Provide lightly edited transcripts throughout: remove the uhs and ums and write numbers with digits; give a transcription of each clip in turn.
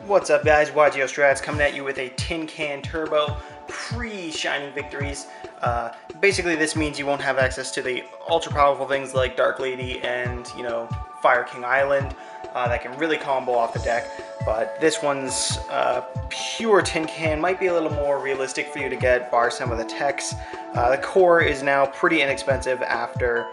What's up guys, YGO Strats coming at you with a Tin Can Turbo pre-Shining Victories. Basically this means you won't have access to the ultra powerful things like Dark Lady and, Fire King Island that can really combo off the deck. But this one's pure Tin Can, might be a little more realistic for you to get, bar some of the techs. The core is now pretty inexpensive after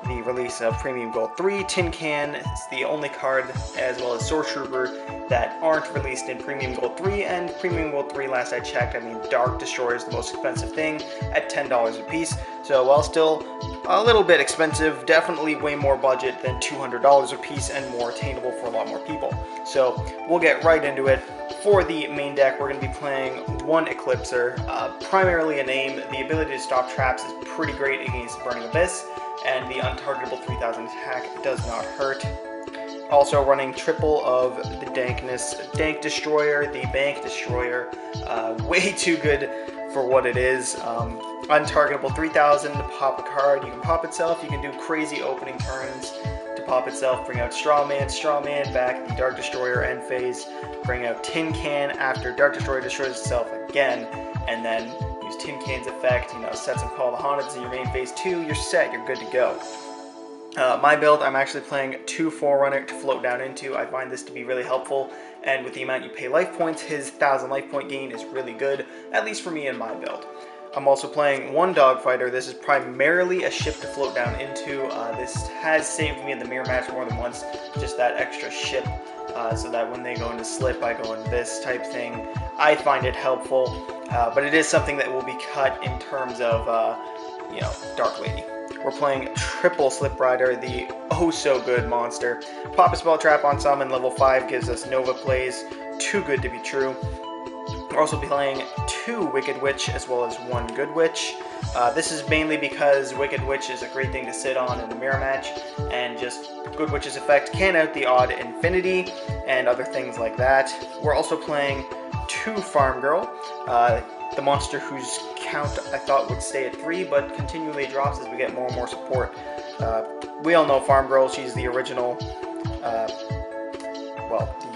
the release of Premium Gold 3. Tin Can is the only card, as well as Soartrooper, that aren't released in Premium Gold 3, and Premium Gold 3, last I checked, Dark Destroyer is the most expensive thing at $10 a piece. So while still a little bit expensive, definitely way more budget than $200 a piece and more attainable for a lot more people. So we'll get right into it. For the main deck, we're going to be playing one Eclipser, primarily a name. The ability to stop traps is pretty great against Burning Abyss, and the untargetable 3000 attack does not hurt. Also running triple of the Dankness Dank Destroyer, the Bank Destroyer, way too good for what it is. Untargetable 3000 to pop a card, you can pop itself, you can do crazy opening turns to pop itself, bring out Strawman back the Dark Destroyer end phase, bring out Tin Can after Dark Destroyer destroys itself again, and then use Tin Can's effect, set some Call the Haunted in your main phase 2, you're set, you're good to go. My build, I'm actually playing 2 Forerunner to float down into. I find this to be really helpful, and with the amount you pay life points, his 1000 life point gain is really good, at least for me in my build. I'm also playing 1 Dog Fighter. This is primarily a ship to float down into. This has saved me in the mirror match more than once, just that extra ship, so that when they go into slip, I go into this type thing. I find it helpful, but it is something that will be cut in terms of, Dark Lady. We're playing triple Sliprider, the oh-so-good monster. Pop a spell trap on summon, level 5 gives us Nova plays, too good to be true. We're also playing 2 Wickedwitch as well as 1 Goodwitch. This is mainly because Wickedwitch is a great thing to sit on in a mirror match, and just Goodwitch's effect can out the odd Infinity and other things like that. We're also playing 2 Farmgirl, the monster whose count I thought would stay at 3, but continually drops as we get more and more support. We all know Farmgirl, she's the original,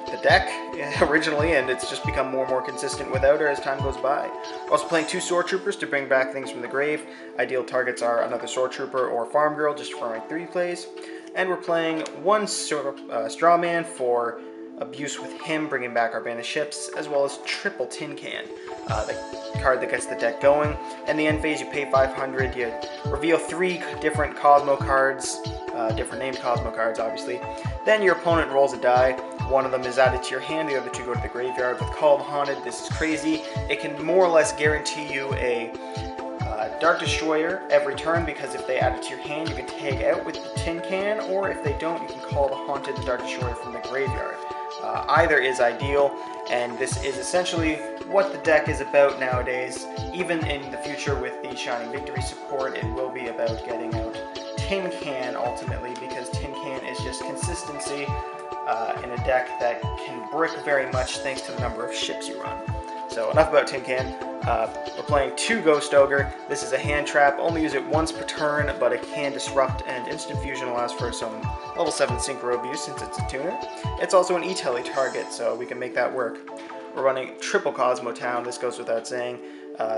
the deck originally, and it's just become more and more consistent without her as time goes by. We're also playing 2 Soartroopers to bring back things from the grave. Ideal targets are another Soartrooper or Farmgirl, just for my 3 plays. And we're playing 1 Strawman for abuse with him, bringing back our banished ships, as well as triple Tin Can, the card that gets the deck going. In the end phase, you pay 500, you reveal 3 different Kozmo cards, different named Kozmo cards, obviously. Then your opponent rolls a die. 1 of them is added to your hand, the other 2 go to the graveyard. With Call the Haunted, this is crazy. It can more or less guarantee you a Dark Destroyer every turn, because if they add it to your hand, you can take out with the Tin Can, or if they don't, you can Call the Haunted, the Dark Destroyer, from the graveyard. Either is ideal, and this is essentially what the deck is about nowadays. Even in the future with the Shining Victory support, it will be about getting out Tin Can ultimately, because Tin Can is just consistency in a deck that can brick very much thanks to the number of ships you run. So enough about Tin Can. We're playing 2 Ghost Ogre. This is a hand trap, only use it once per turn, but it can disrupt, and instant fusion allows for some level 7 Synchro abuse since it's a tuner. It's also an E-Tele target, so we can make that work. We're running triple Kozmotown, this goes without saying.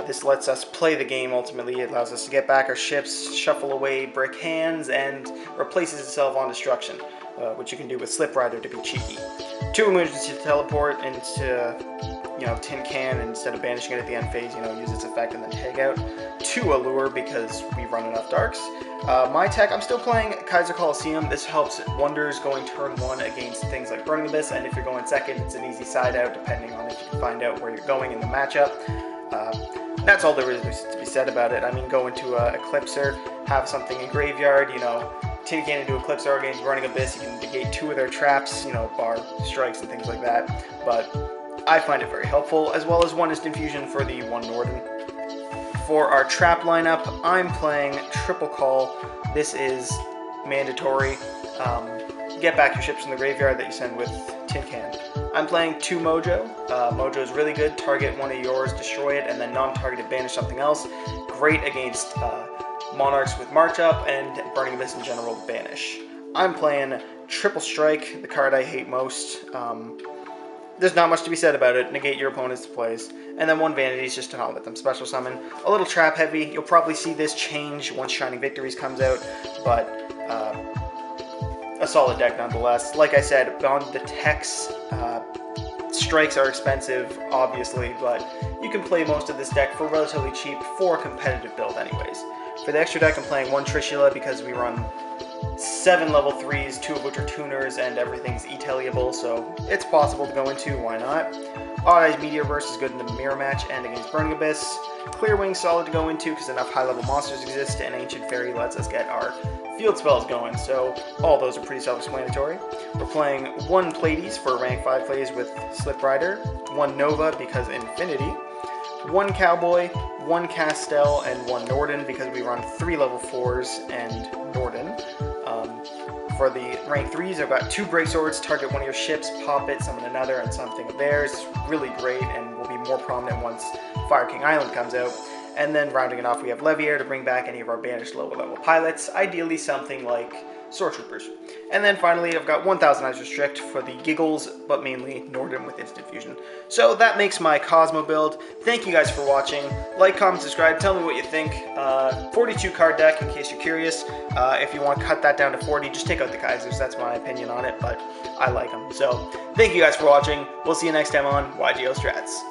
This lets us play the game ultimately. It allows us to get back our ships, shuffle away brick hands, and replaces itself on destruction, which you can do with Sliprider to be cheeky. 2 emergency teleport into Tin Can, and instead of banishing it at the end phase, use its effect and then take out. 2 Allure, because we run enough darks. My tech, I'm still playing Kaiser Colosseum. This helps wonders going turn 1 against things like Burning Abyss, and if you're going second, it's an easy side out, depending on if you can find out where you're going in the matchup. That's all there is to be said about it. Go into Eclipser, have something in graveyard, Tin Can into Eclipser against Burning Abyss, you can negate 2 of their traps, bar strikes and things like that, but I find it very helpful, as well as 1 instant fusion for the 1 Northern. For our trap lineup, I'm playing triple call. This is mandatory. Get back your ships from the graveyard that you send with Tin Can. I'm playing 2 Mojo. Mojo is really good. Target 1 of yours, destroy it, and then non-targeted banish something else. Great against Monarchs with March Up, and Burning Abyss in general to banish. I'm playing Triple Strike, the card I hate most. there's not much to be said about it. Negate your opponent's plays. And then 1 Vanity is just to not let them special summon. A little trap heavy. You'll probably see this change once Shining Victories comes out, but a solid deck nonetheless. Like I said, on the techs, strikes are expensive, obviously, but you can play most of this deck for relatively cheap for a competitive build anyways. For the extra deck, I'm playing 1 Trishula because we run 7 level 3s, 2 of which are tuners, and everything's e-taliable, so it's possible to go into, why not? Odd Eyes Meteorburst is good in the mirror match and against Burning Abyss. Clear Wing solid to go into because enough high-level monsters exist, and Ancient Fairy lets us get our field spells going, so all those are pretty self-explanatory. We're playing 1 Pleiades for rank 5 plays with Sliprider, 1 Nova because Infinity, 1 Cowboy, 1 Castel, and 1 Norden because we run 3 level 4s and Norden. For the rank 3s, I've got 2 Great Swords, target one of your ships, pop it, summon another, and something of theirs. It's really great and will be more prominent once Fire King Island comes out. And then rounding it off, we have Leviair to bring back any of our banished lower level pilots, ideally something like Soartroopers. And then finally, I've got 1000 Eyes Restrict for the giggles, but mainly Norden with Instant Fusion. So that makes my Kozmo build. Thank you guys for watching. Like, comment, subscribe, tell me what you think. 42 card deck in case you're curious. If you want to cut that down to 40, just take out the Kaisers. That's my opinion on it, but I like them. So thank you guys for watching. We'll see you next time on YGO Strats.